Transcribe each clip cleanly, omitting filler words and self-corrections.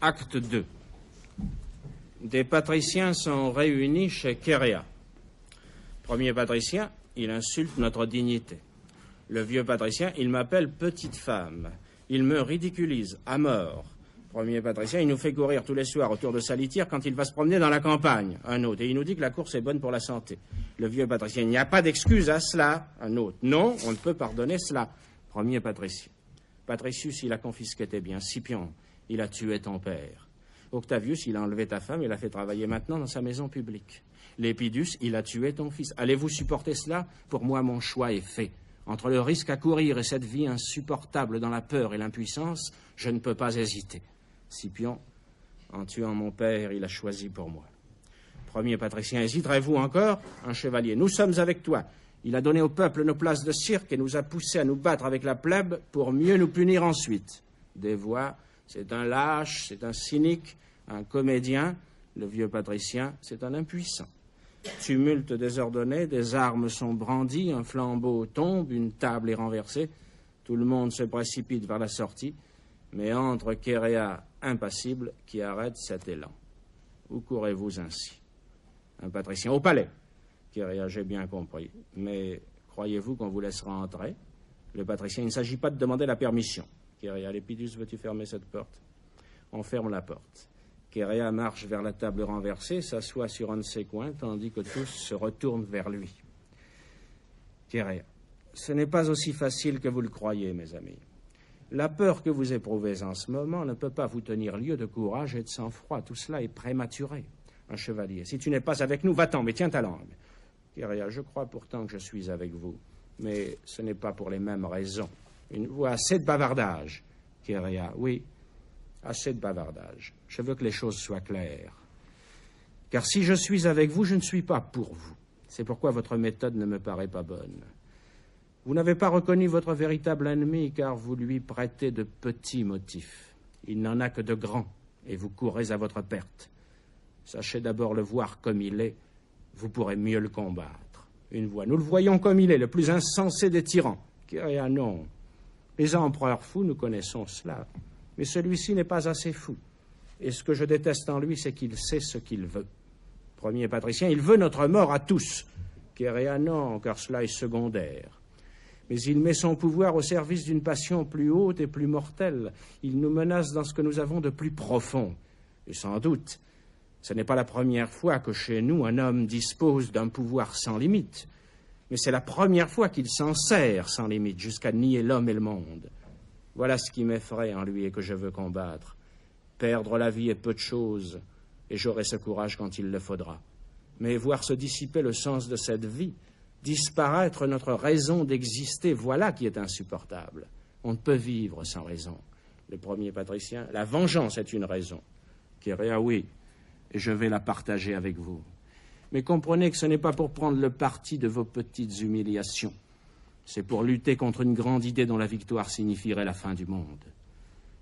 Acte 2. Des patriciens sont réunis chez Kéréa. Premier patricien, il insulte notre dignité. Le vieux patricien, il m'appelle petite femme. Il me ridiculise à mort. Premier patricien, il nous fait courir tous les soirs autour de sa litière quand il va se promener dans la campagne. Un autre. Et il nous dit que la course est bonne pour la santé. Le vieux patricien, il n'y a pas d'excuse à cela. Un autre. Non, on ne peut pardonner cela. Premier patricien. Patricius, il a confisqué tes biens. Scipion, il a tué ton père. Octavius, il a enlevé ta femme et l'a fait travailler maintenant dans sa maison publique. Lépidus, il a tué ton fils. Allez-vous supporter cela? Pour moi, mon choix est fait. Entre le risque à courir et cette vie insupportable dans la peur et l'impuissance, je ne peux pas hésiter. Scipion, en tuant mon père, il a choisi pour moi. Premier patricien, hésiterez-vous encore? Un chevalier, nous sommes avec toi. Il a donné au peuple nos places de cirque et nous a poussés à nous battre avec la plèbe pour mieux nous punir ensuite. Des voix, c'est un lâche, c'est un cynique, un comédien. Le vieux patricien, c'est un impuissant. Tumulte désordonné, des armes sont brandies, un flambeau tombe, une table est renversée. Tout le monde se précipite vers la sortie, mais entre Kéréa impassible qui arrête cet élan. Où courez-vous ainsi? Un patricien, au palais. Kéréa, j'ai bien compris, mais croyez-vous qu'on vous laissera entrer? Le patricien, il ne s'agit pas de demander la permission. Kéréa, Lépidus, veux-tu fermer cette porte? On ferme la porte. Kéréa marche vers la table renversée, s'assoit sur un de ses coins, tandis que tous se retournent vers lui. Kéréa, ce n'est pas aussi facile que vous le croyez, mes amis. La peur que vous éprouvez en ce moment ne peut pas vous tenir lieu de courage et de sang-froid. Tout cela est prématuré. Un chevalier, si tu n'es pas avec nous, va-t'en, mais tiens ta langue. Kéréa, je crois pourtant que je suis avec vous, mais ce n'est pas pour les mêmes raisons. Une voix, assez de bavardage. Kéréa, oui, assez de bavardage. Je veux que les choses soient claires. Car si je suis avec vous, je ne suis pas pour vous. C'est pourquoi votre méthode ne me paraît pas bonne. Vous n'avez pas reconnu votre véritable ennemi, car vous lui prêtez de petits motifs. Il n'en a que de grands, et vous courez à votre perte. Sachez d'abord le voir comme il est, vous pourrez mieux le combattre. Une voix, nous le voyons comme il est, le plus insensé des tyrans. Kéréa, non. Les empereurs fous, nous connaissons cela. Mais celui-ci n'est pas assez fou. Et ce que je déteste en lui, c'est qu'il sait ce qu'il veut. Premier patricien, il veut notre mort à tous. Kéréa, non, car cela est secondaire. Mais il met son pouvoir au service d'une passion plus haute et plus mortelle. Il nous menace dans ce que nous avons de plus profond. Et sans doute, ce n'est pas la première fois que chez nous, un homme dispose d'un pouvoir sans limite. Mais c'est la première fois qu'il s'en sert sans limite, jusqu'à nier l'homme et le monde. Voilà ce qui m'effraie en lui et que je veux combattre. Perdre la vie est peu de chose, et j'aurai ce courage quand il le faudra. Mais voir se dissiper le sens de cette vie, disparaître notre raison d'exister, voilà qui est insupportable. On ne peut vivre sans raison. Le premier patricien, la vengeance est une raison. Kéréa, oui, et je vais la partager avec vous. Mais comprenez que ce n'est pas pour prendre le parti de vos petites humiliations. C'est pour lutter contre une grande idée dont la victoire signifierait la fin du monde.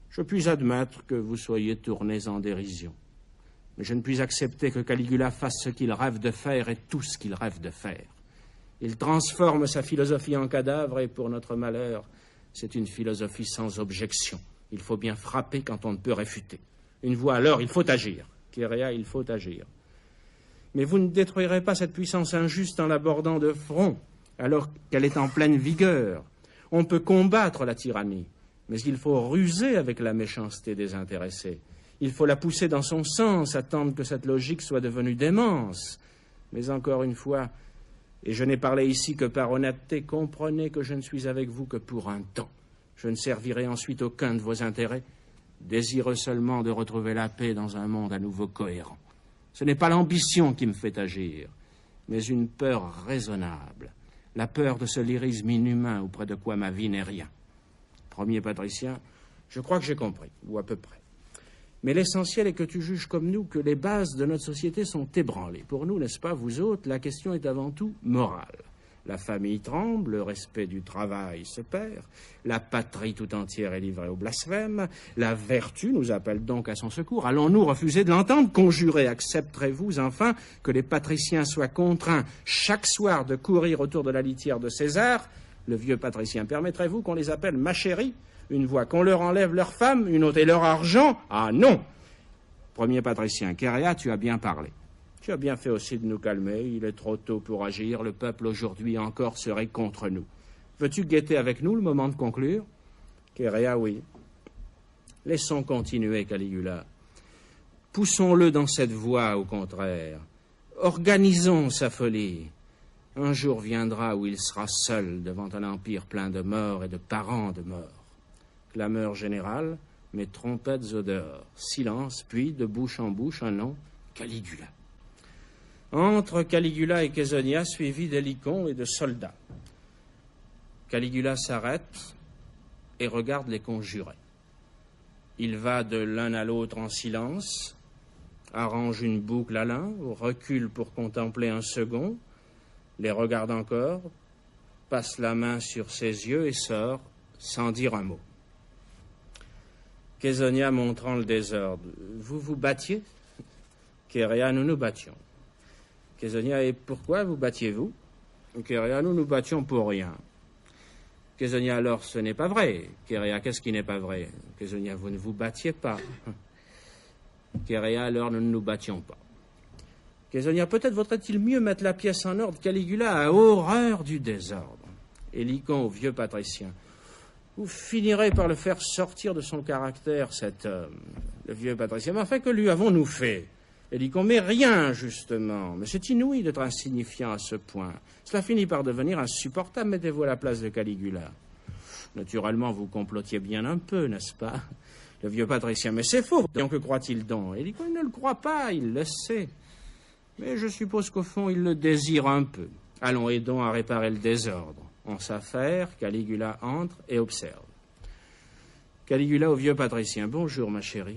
Je puis admettre que vous soyez tournés en dérision. Mais je ne puis accepter que Caligula fasse ce qu'il rêve de faire et tout ce qu'il rêve de faire. Il transforme sa philosophie en cadavre et pour notre malheur, c'est une philosophie sans objection. Il faut bien frapper quand on ne peut réfuter. Une voix alors, il faut agir. Kéréa, il faut agir. Mais vous ne détruirez pas cette puissance injuste en l'abordant de front, alors qu'elle est en pleine vigueur. On peut combattre la tyrannie, mais il faut ruser avec la méchanceté désintéressée. Il faut la pousser dans son sens, attendre que cette logique soit devenue démence. Mais encore une fois, et je n'ai parlé ici que par honnêteté, comprenez que je ne suis avec vous que pour un temps. Je ne servirai ensuite aucun de vos intérêts, désireux seulement de retrouver la paix dans un monde à nouveau cohérent. Ce n'est pas l'ambition qui me fait agir, mais une peur raisonnable, la peur de ce lyrisme inhumain auprès de quoi ma vie n'est rien. Premier patricien, je crois que j'ai compris, ou à peu près. Mais l'essentiel est que tu juges comme nous que les bases de notre société sont ébranlées. Pour nous, n'est-ce pas, vous autres, la question est avant tout morale. La famille tremble, le respect du travail se perd, la patrie tout entière est livrée au blasphème, la vertu nous appelle donc à son secours. Allons-nous refuser de l'entendre? Conjurez, accepterez-vous enfin que les patriciens soient contraints chaque soir de courir autour de la litière de César? Le vieux patricien, permettrez-vous qu'on les appelle ma chérie? Une voix, qu'on leur enlève leur femme, une autre et leur argent? Ah non! Premier patricien, Kéréa, tu as bien parlé. Tu as bien fait aussi de nous calmer. Il est trop tôt pour agir. Le peuple aujourd'hui encore serait contre nous. Veux-tu guetter avec nous le moment de conclure? Kéréa, oui. Laissons continuer Caligula. Poussons-le dans cette voie, au contraire. Organisons sa folie. Un jour viendra où il sera seul devant un empire plein de morts et de parents de morts. Clameur générale, mais trompettes au dehors. Silence, puis, de bouche en bouche, un nom, Caligula. Entre Caligula et Caesonia, suivi d'Hélicon et de soldats. Caligula s'arrête et regarde les conjurés. Il va de l'un à l'autre en silence, arrange une boucle à l'un, recule pour contempler un second, les regarde encore, passe la main sur ses yeux et sort sans dire un mot. Caesonia montrant le désordre. Vous vous battiez? Kéréa, nous nous battions. Caesonia, et pourquoi vous battiez-vous? Kéréa, nous nous battions pour rien. Caesonia, alors ce n'est pas vrai. Kéréa, qu'est-ce qui n'est pas vrai? Caesonia, vous ne vous battiez pas. Kéréa, alors nous ne nous battions pas. Caesonia, peut-être vaudrait-il mieux mettre la pièce en ordre. Caligula a horreur du désordre. Hélicon, au vieux patricien. Vous finirez par le faire sortir de son caractère, cet homme, le vieux patricien. Mais enfin, que lui avons-nous fait? Hélicon, mais rien, justement. Mais c'est inouï d'être insignifiant à ce point. Cela finit par devenir insupportable. Mettez-vous à la place de Caligula. Naturellement, vous complotiez bien un peu, n'est-ce pas? Le vieux patricien, mais c'est faux. Que croit-il donc? Hélicon, il ne le croit pas, il le sait. Mais je suppose qu'au fond, il le désire un peu. Allons, aidons à réparer le désordre. On s'affaire, Caligula entre et observe. Caligula au vieux patricien. Bonjour, ma chérie.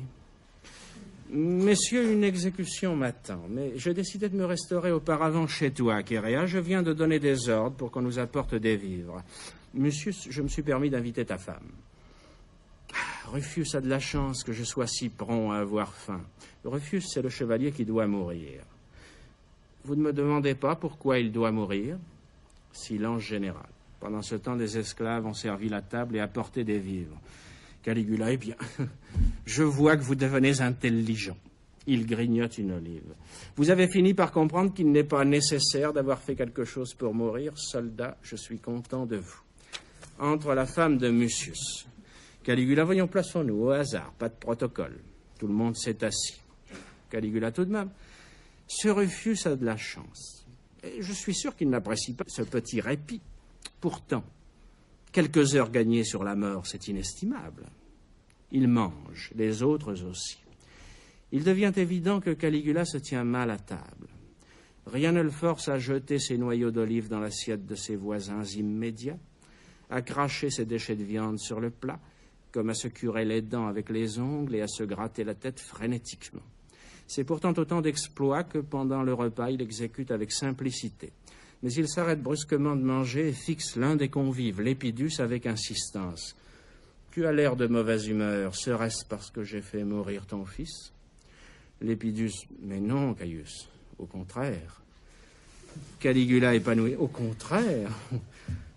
Messieurs, une exécution m'attend, mais j'ai décidé de me restaurer auparavant chez toi, Kéréa. Je viens de donner des ordres pour qu'on nous apporte des vivres. Monsieur, je me suis permis d'inviter ta femme. Rufus a de la chance que je sois si prompt à avoir faim. Rufus, c'est le chevalier qui doit mourir. Vous ne me demandez pas pourquoi il doit mourir? Silence général. Pendant ce temps, des esclaves ont servi la table et apporté des vivres. Caligula, eh bien, je vois que vous devenez intelligent. Il grignote une olive. Vous avez fini par comprendre qu'il n'est pas nécessaire d'avoir fait quelque chose pour mourir. Soldat, je suis content de vous. Entre la femme de Mucius. Caligula, voyons, plaçons-nous au hasard, pas de protocole. Tout le monde s'est assis. Caligula, tout de même. Ce Rufus a de la chance. Et je suis sûr qu'il n'apprécie pas ce petit répit. Pourtant, quelques heures gagnées sur la mort, c'est inestimable. Il mange, les autres aussi. Il devient évident que Caligula se tient mal à table. Rien ne le force à jeter ses noyaux d'olive dans l'assiette de ses voisins immédiats, à cracher ses déchets de viande sur le plat, comme à se curer les dents avec les ongles et à se gratter la tête frénétiquement. C'est pourtant autant d'exploits que pendant le repas il exécute avec simplicité. Mais il s'arrête brusquement de manger et fixe l'un des convives, Lépidus, avec insistance. « Tu as l'air de mauvaise humeur, serait-ce parce que j'ai fait mourir ton fils ?» Lépidus, « Mais non, Caius, au contraire. » Caligula épanoui, « Au contraire.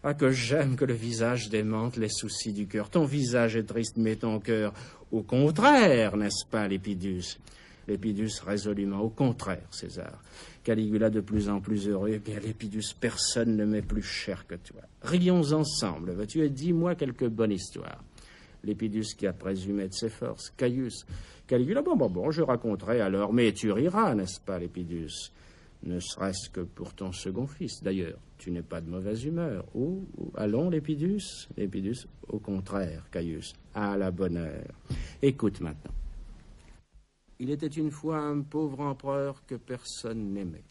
Ah, que j'aime que le visage démente les soucis du cœur. Ton visage est triste, mais ton cœur, au contraire, n'est-ce pas, Lépidus ?» Lépidus résolument, au contraire, César. Caligula de plus en plus heureux. Eh bien, Lépidus, personne ne m'est plus cher que toi. Rions ensemble, veux-tu, et dis-moi quelque bonne histoire. Lépidus qui a présumé de ses forces. Caius. Caligula, bon, je raconterai alors. Mais tu riras, n'est-ce pas, Lépidus? Ne serait-ce que pour ton second fils. D'ailleurs, tu n'es pas de mauvaise humeur. Allons, Lépidus? Lépidus, au contraire, Caius. À la bonne heure. Écoute maintenant. Il était une fois un pauvre empereur que personne n'aimait.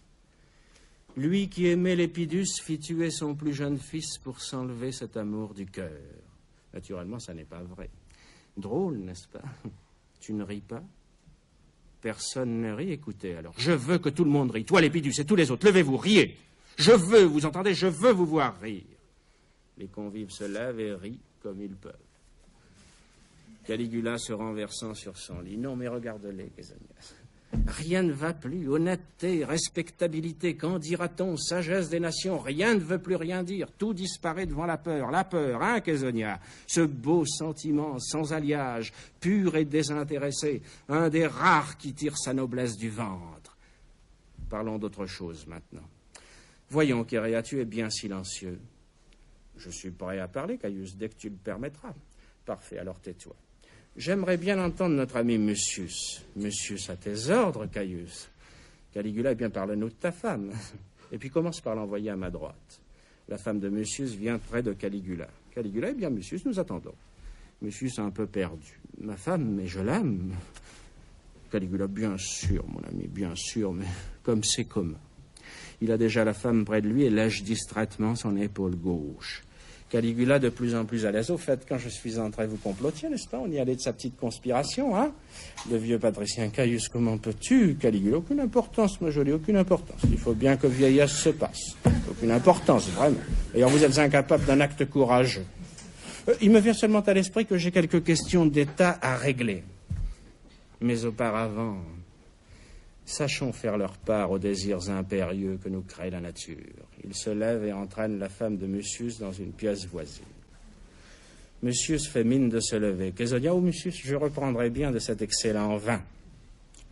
Lui qui aimait Lépidus fit tuer son plus jeune fils pour s'enlever cet amour du cœur. Naturellement, ça n'est pas vrai. Drôle, n'est-ce pas? Tu ne ris pas? Personne ne rit, écoutez alors. Je veux que tout le monde rie. Toi, Lépidus, et tous les autres, levez-vous, riez. Je veux, vous entendez, je veux vous voir rire. Les convives se lèvent et rient comme ils peuvent. Caligula se renversant sur son lit. Non, mais regarde-les, Caesonia. Rien ne va plus. Honnêteté, respectabilité, qu'en dira-t-on, sagesse des nations, rien ne veut plus rien dire. Tout disparaît devant la peur. La peur, hein, Kézonia? Ce beau sentiment sans alliage, pur et désintéressé, un des rares qui tire sa noblesse du ventre. Parlons d'autre chose maintenant. Voyons, Kéréa, tu es bien silencieux. Je suis prêt à parler, Caius, dès que tu le permettras. Parfait, alors tais-toi. J'aimerais bien entendre notre ami Mucius. Mucius, à tes ordres, Caius. Caligula, eh bien, parle-nous de ta femme. Et puis commence par l'envoyer à ma droite. La femme de Mucius vient près de Caligula. Caligula, eh bien, Mucius, nous attendons. Mucius a un peu perdu. Ma femme, mais je l'aime. Caligula, bien sûr, mon ami, bien sûr, mais comme c'est commun. Il a déjà la femme près de lui et lèche distraitement son épaule gauche. Caligula, de plus en plus à l'aise. Au fait, quand je suis entré, vous complotiez, n'est-ce pas? On y allait de sa petite conspiration, hein? Le vieux patricien Caius, comment peux-tu? Caligula, aucune importance, ma jolie, aucune importance. Il faut bien que vieillesse se passe. Aucune importance, vraiment. D'ailleurs, vous êtes incapable d'un acte courageux. Il me vient seulement à l'esprit que j'ai quelques questions d'État à régler. Mais auparavant, sachons faire leur part aux désirs impérieux que nous crée la nature. Il se lève et entraîne la femme de Mucius dans une pièce voisine. Mucius fait mine de se lever. Kézonia ou Mucius, je reprendrai bien de cet excellent vin.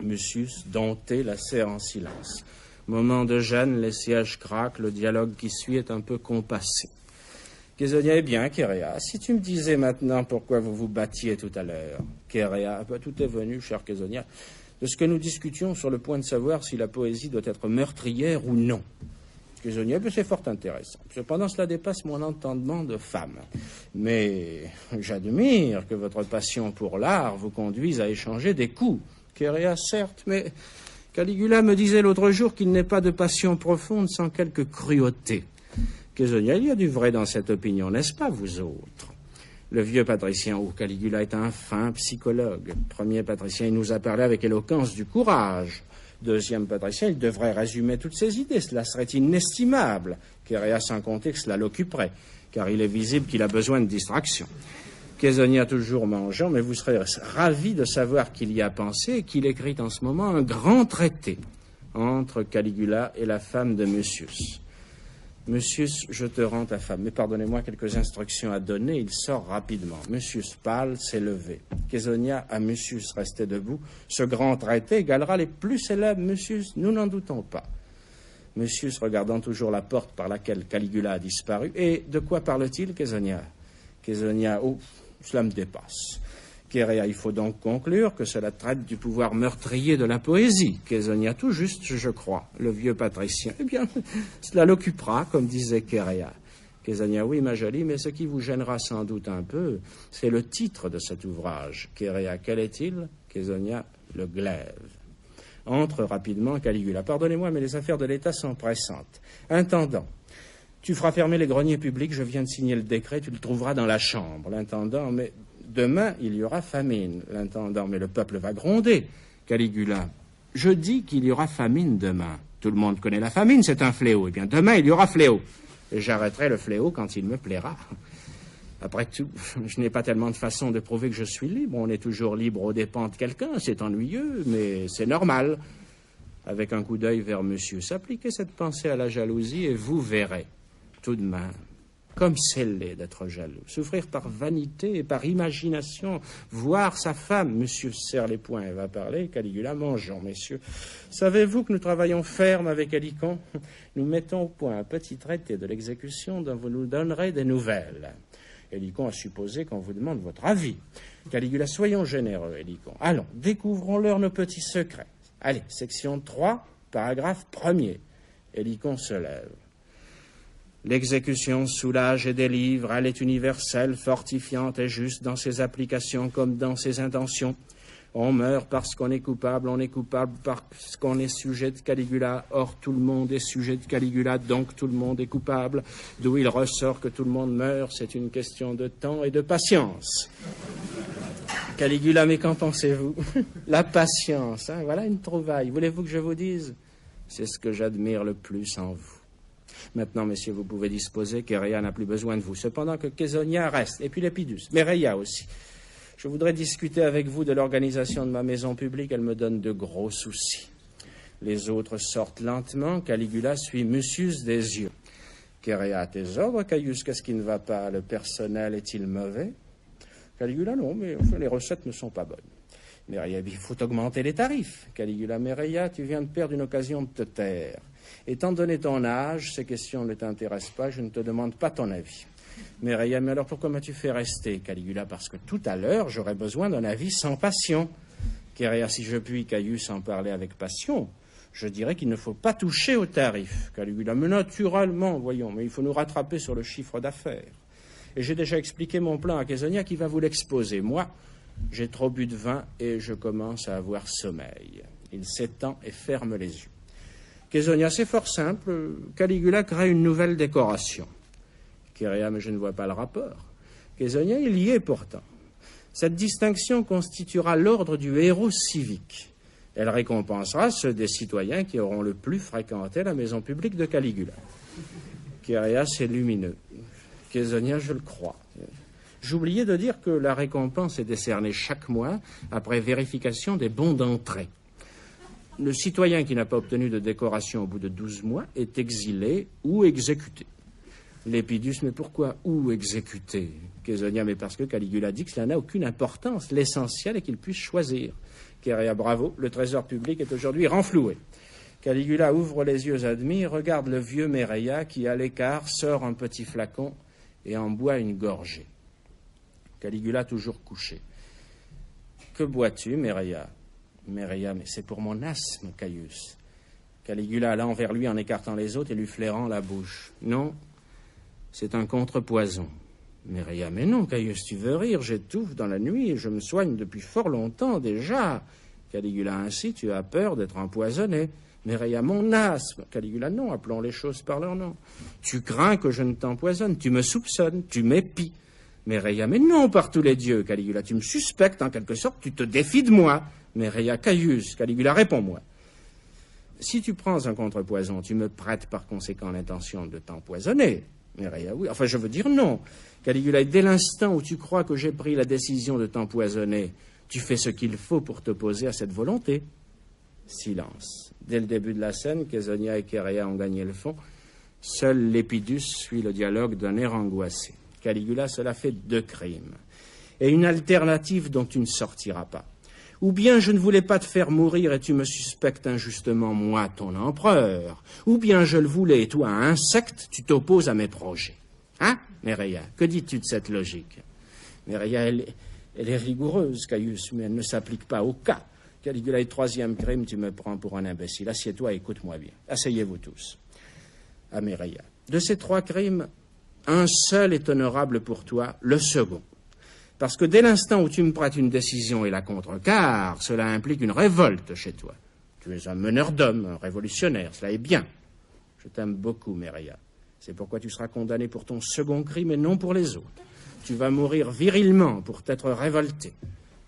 Mucius, dompté, la serre en silence. Moment de gêne, les sièges craquent, le dialogue qui suit est un peu compassé. Kézonia, eh bien, Kéréa, si tu me disais maintenant pourquoi vous vous battiez tout à l'heure. Kéréa, tout est venu, cher Kézonia, de ce que nous discutions sur le point de savoir si la poésie doit être meurtrière ou non. Kézonia, c'est fort intéressant. Cependant, cela dépasse mon entendement de femme. Mais j'admire que votre passion pour l'art vous conduise à échanger des coups. Kéréa, certes, mais Caligula me disait l'autre jour qu'il n'est pas de passion profonde sans quelque cruauté. Kézonia, il y a du vrai dans cette opinion, n'est-ce pas, vous autres? Le vieux patricien, Caligula est un fin psychologue. Premier patricien, il nous a parlé avec éloquence du courage. Deuxième patricien, il devrait résumer toutes ses idées. Cela serait inestimable. Kéréa, sans compter que cela l'occuperait, car il est visible qu'il a besoin de distraction. Kézonia, toujours mangeant, mais vous serez ravis de savoir qu'il y a pensé et qu'il écrit en ce moment un grand traité entre Caligula et la femme de Mucius. Mucius, je te rends ta femme, mais pardonnez-moi quelques instructions à donner, il sort rapidement. Mucius pâle s'est levé. Kézonia à Mucius restait debout. Ce grand traité égalera les plus célèbres Mucius, nous n'en doutons pas. Mucius regardant toujours la porte par laquelle Caligula a disparu. Et de quoi parle-t-il, Kézonia? Kézonia, cela me dépasse. Kéréa, il faut donc conclure que cela traite du pouvoir meurtrier de la poésie. Kézonia, tout juste, je crois, le vieux patricien. Eh bien, cela l'occupera, comme disait Kéréa. Kézonia, oui, ma jolie, mais ce qui vous gênera sans doute un peu, c'est le titre de cet ouvrage. Kéréa, quel est-il? Kézonia, le glaive. Entre rapidement Caligula. Pardonnez-moi, mais les affaires de l'État sont pressantes. Intendant, tu feras fermer les greniers publics, je viens de signer le décret, tu le trouveras dans la chambre. L'intendant, mais demain, il y aura famine. L'intendant, mais le peuple va gronder. Caligula, je dis qu'il y aura famine demain. Tout le monde connaît la famine, c'est un fléau. Eh bien, demain, il y aura fléau. Et j'arrêterai le fléau quand il me plaira. Après tout, je n'ai pas tellement de façon de prouver que je suis libre. On est toujours libre aux dépens de quelqu'un. C'est ennuyeux, mais c'est normal. Avec un coup d'œil vers Mucius, appliquez cette pensée à la jalousie et vous verrez. Tout de même, comme c'est laid d'être jaloux. Souffrir par vanité et par imagination. Voir sa femme. Mucius serre les poings et va parler. Caligula, mangeons, messieurs. Savez-vous que nous travaillons ferme avec Hélicon? Nous mettons au point un petit traité de l'exécution dont vous nous donnerez des nouvelles. Hélicon a supposé qu'on vous demande votre avis. Caligula, soyons généreux, Hélicon. Allons, découvrons-leur nos petits secrets. Allez, section 3, paragraphe 1er. Hélicon se lève. L'exécution soulage et délivre, elle est universelle, fortifiante et juste dans ses applications comme dans ses intentions. On meurt parce qu'on est coupable parce qu'on est sujet de Caligula. Or, tout le monde est sujet de Caligula, donc tout le monde est coupable. D'où il ressort que tout le monde meurt, c'est une question de temps et de patience. Caligula, mais qu'en pensez-vous? La patience, hein, voilà une trouvaille. Voulez-vous que je vous dise? C'est ce que j'admire le plus en vous. Maintenant, messieurs, vous pouvez disposer, Kéréa n'a plus besoin de vous. Cependant que Kézonia reste, et puis Lépidus, mais Réa aussi. Je voudrais discuter avec vous de l'organisation de ma maison publique. Elle me donne de gros soucis. Les autres sortent lentement. Caligula suit Mucius des yeux. Cherea à tes ordres. Caius, qu'est-ce qui ne va pas? Le personnel est-il mauvais? Caligula, non, mais enfin, les recettes ne sont pas bonnes. Mireia, il faut augmenter les tarifs. Caligula, Mireia, tu viens de perdre une occasion de te taire. Étant donné ton âge, ces questions ne t'intéressent pas, je ne te demande pas ton avis. Mireia, mais alors pourquoi m'as-tu fait rester? Caligula, parce que tout à l'heure, j'aurais besoin d'un avis sans passion. Cherea, si je puis, Caius, en parler avec passion, je dirais qu'il ne faut pas toucher aux tarifs. Caligula, mais naturellement, voyons, mais il faut nous rattraper sur le chiffre d'affaires. Et j'ai déjà expliqué mon plan à Caesonia qui va vous l'exposer. Moi, j'ai trop bu de vin et je commence à avoir sommeil. Il s'étend et ferme les yeux. Caesonia, c'est fort simple. Caligula crée une nouvelle décoration. Cherea, mais je ne vois pas le rapport. Caesonia, il y est pourtant. Cette distinction constituera l'ordre du héros civique. Elle récompensera ceux des citoyens qui auront le plus fréquenté la maison publique de Caligula. Cherea, c'est lumineux. Caesonia, je le crois. J'oubliais de dire que la récompense est décernée chaque mois après vérification des bons d'entrée. Le citoyen qui n'a pas obtenu de décoration au bout de 12 mois est exilé ou exécuté. L'Épidus, mais pourquoi ou exécuté? Caesonia, mais parce que Caligula dit que cela n'a aucune importance. L'essentiel est qu'il puisse choisir. Cherea, bravo, le trésor public est aujourd'hui renfloué. Caligula ouvre les yeux admis, regarde le vieux Mireia qui, à l'écart, sort un petit flacon et en boit une gorgée. Caligula toujours couché. Que bois-tu, Mireia? Mireia, mais c'est pour mon asthme, Caius. Caligula allant vers lui en écartant les autres et lui flairant la bouche. Non, c'est un contrepoison. Mireia, mais non, Caius, tu veux rire, j'étouffe dans la nuit et je me soigne depuis fort longtemps déjà. Caligula, ainsi tu as peur d'être empoisonné. Mireia, mon asthme. Caligula, non, appelons les choses par leur nom. Tu crains que je ne t'empoisonne, tu me soupçonnes, tu m'épies. Mireia, mais non, par tous les dieux. Caligula, tu me suspectes en quelque sorte, tu te défies de moi. Mireia, Caius. Caligula, réponds-moi. Si tu prends un contrepoison, tu me prêtes par conséquent l'intention de t'empoisonner. Mireia, oui. Enfin, je veux dire non. Caligula, dès l'instant où tu crois que j'ai pris la décision de t'empoisonner, tu fais ce qu'il faut pour t'opposer à cette volonté. Silence. Dès le début de la scène, Caesonia et Cherea ont gagné le fond. Seul l'Épidus suit le dialogue d'un air angoissé. Caligula, cela fait 2 crimes. Et une alternative dont tu ne sortiras pas. Ou bien je ne voulais pas te faire mourir et tu me suspectes injustement, moi, ton empereur. Ou bien je le voulais et toi, insecte, tu t'opposes à mes projets. Hein, Mireia, que dis-tu de cette logique? Mireia, elle est rigoureuse, Caius, mais elle ne s'applique pas au cas. Caligula, et 3e crime, tu me prends pour un imbécile. Assieds-toi et écoute-moi bien. Asseyez-vous tous. À Mireia. De ces 3 crimes, un seul est honorable pour toi, le second. Parce que dès l'instant où tu me prêtes une décision et la contrecarres, cela implique une révolte chez toi. Tu es un meneur d'hommes, un révolutionnaire, cela est bien. Je t'aime beaucoup, Mireia. C'est pourquoi tu seras condamné pour ton second crime et non pour les autres. Tu vas mourir virilement pour t'être révolté.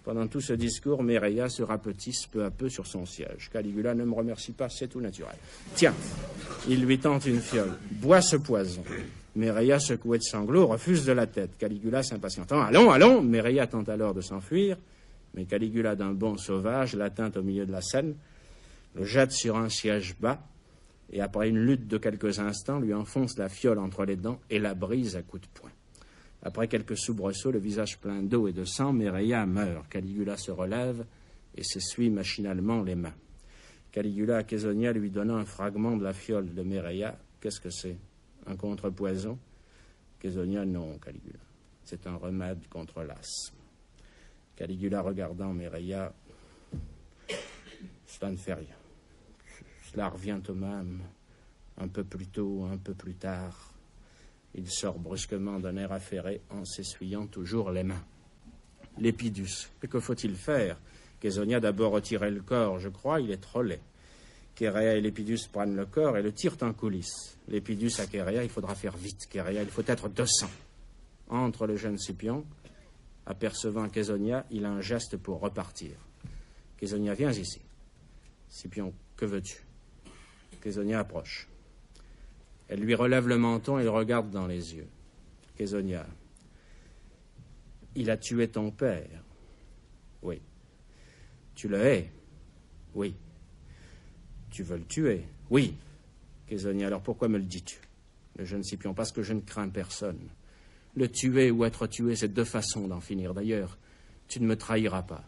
Pendant tout ce discours, Mireia se rapetisse peu à peu sur son siège. Caligula, ne me remercie pas, c'est tout naturel. Tiens, il lui tente une fiole. Bois ce poison. Mireia, secouée de sanglots, refuse de la tête. Caligula, s'impatientant. Allons, allons. Mireia tente alors de s'enfuir, mais Caligula, d'un bond sauvage, l'atteint au milieu de la scène, le jette sur un siège bas, et après une lutte de quelques instants, lui enfonce la fiole entre les dents et la brise à coups de poing. Après quelques soubresauts, le visage plein d'eau et de sang, Mireia meurt. Caligula se relève et s'essuie machinalement les mains. Caligula à Caesonia lui donnant un fragment de la fiole de Mireia. Qu'est-ce que c'est? Un contrepoison? Caesonia, non, Caligula. C'est un remède contre l'asthme. Caligula regardant Mireia. Cela ne fait rien. Cela revient au même. Un peu plus tôt, un peu plus tard. Il sort brusquement d'un air affairé en s'essuyant toujours les mains. L'Épidus. Mais que faut-il faire? Caesonia d'abord retirer le corps, je crois, il est trop laid. Cherea et l'Épidus prennent le corps et le tirent en coulisses. L'Épidus à Cherea, il faudra faire vite. Cherea, il faut être 200. Entre le jeune Scipion, apercevant Caesonia, il a un geste pour repartir. Caesonia, viens ici. Scipion, que veux-tu? Caesonia approche. Elle lui relève le menton et le regarde dans les yeux. Caesonia, il a tué ton père. Tu le hais? Oui. Tu veux le tuer? Oui. Késonia, alors pourquoi me le dis-tu? Le jeune Scipion, parce que je ne crains personne. Le tuer ou être tué, c'est deux façons d'en finir. D'ailleurs, tu ne me trahiras pas.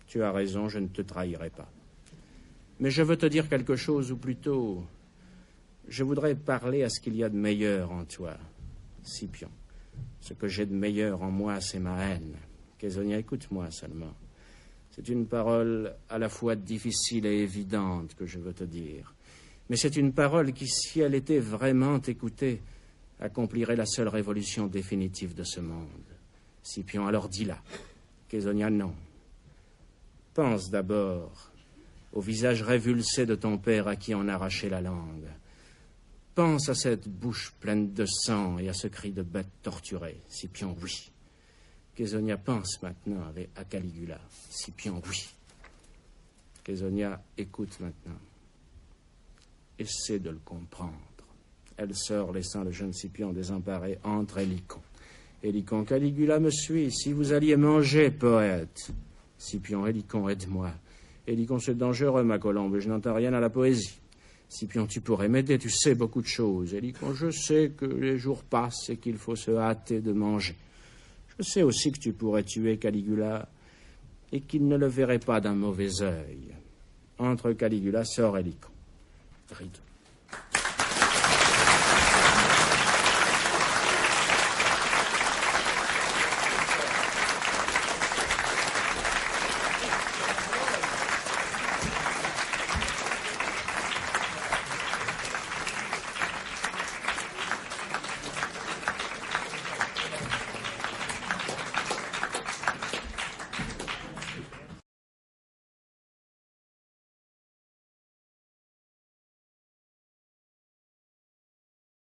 Tu as raison, je ne te trahirai pas. Mais je veux te dire quelque chose, ou plutôt, je voudrais parler à ce qu'il y a de meilleur en toi, Scipion. Ce que j'ai de meilleur en moi, c'est ma haine. Késonia, écoute-moi seulement. C'est une parole à la fois difficile et évidente que je veux te dire. Mais c'est une parole qui, si elle était vraiment écoutée, accomplirait la seule révolution définitive de ce monde. Scipion, alors dis-la. Késonia, non. Pense d'abord au visage révulsé de ton père à qui on arrachait la langue. Pense à cette bouche pleine de sang et à ce cri de bête torturée. Scipion, oui. Késonia, pense maintenant à Caligula. Scipion, oui. Késonia, écoute maintenant. Essaie de le comprendre. Elle sort, laissant le jeune Scipion désemparé entre Hélicon. Hélicon, Caligula me suit. Si vous alliez manger, poète. Scipion, Hélicon, aide-moi. Hélicon, c'est dangereux, ma colombe, je n'entends rien à la poésie. Scipion, tu pourrais m'aider, tu sais beaucoup de choses. Hélicon, je sais que les jours passent et qu'il faut se hâter de manger. Je sais aussi que tu pourrais tuer Caligula et qu'il ne le verrait pas d'un mauvais œil. Entre Caligula sort Hélicon. Rideau.